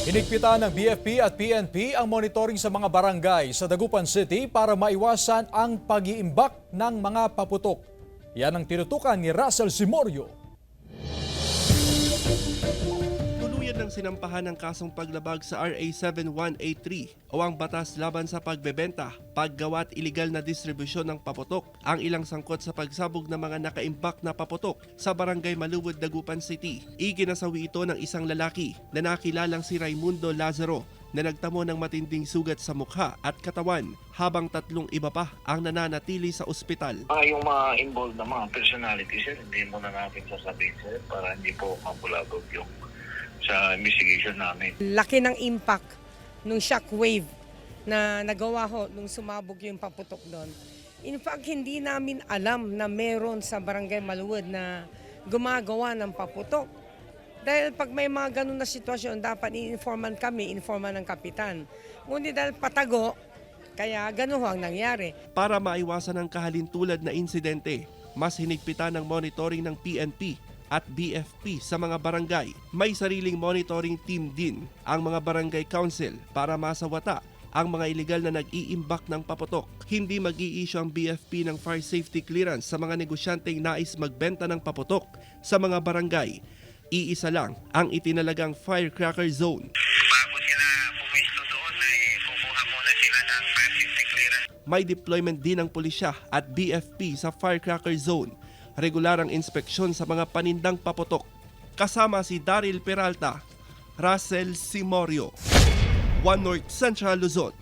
Hinigpitan ng BFP at PNP ang monitoring sa mga barangay sa Dagupan City para maiwasan ang pag-iimbak ng mga paputok. Yan ang tinutukan ni Russell Simorio. Tuluyan ng sinampahan ng kasong paglabag sa RA 7183 o ang batas laban sa pagbebenta, paggawa at iligal na distribusyon ng paputok ang ilang sangkot sa pagsabog ng mga nakaimbak na paputok sa Barangay Maluwod, Dagupan City. Iginasawi ito ng isang lalaki na nakilalang si Raimundo Lazaro na nagtamo ng matinding sugat sa mukha at katawan habang 3 iba pa ang nananatili sa ospital. Yung mga involved na mga personalities, sir, hindi muna natin sasabihin, sir, para hindi po mabulabog yung sa investigation namin. Laki ng impact nung shockwave na nagawa ho nung sumabog yung paputok doon. In fact, hindi namin alam na meron sa Barangay Maluwod na gumagawa ng paputok. Dahil pag may mga ganun na sitwasyon, dapat i-informan kami, informan ng kapitan. Ngunit dahil patago, kaya ganun ho ang nangyari. Para maiwasan ang kahalintulad na insidente, mas hinigpitan ng monitoring ng PNP at BFP sa mga barangay. May sariling monitoring team din ang mga barangay council para masawata ang mga iligal na nag-iimbak ng paputok. Hindi mag-i-issue ang BFP ng fire safety clearance sa mga negosyanteng nais magbenta ng paputok sa mga barangay. Iisa lang ang itinalagang firecracker zone. Bago sila pumisto doon, ay kukuha muna sila ng fire safety clearance. May deployment din ng pulisya at BFP sa firecracker zone. Regular ang inspeksyon sa mga panindang paputok. Kasama si Daryl Peralta, Russell Simorio, One North Central Luzon.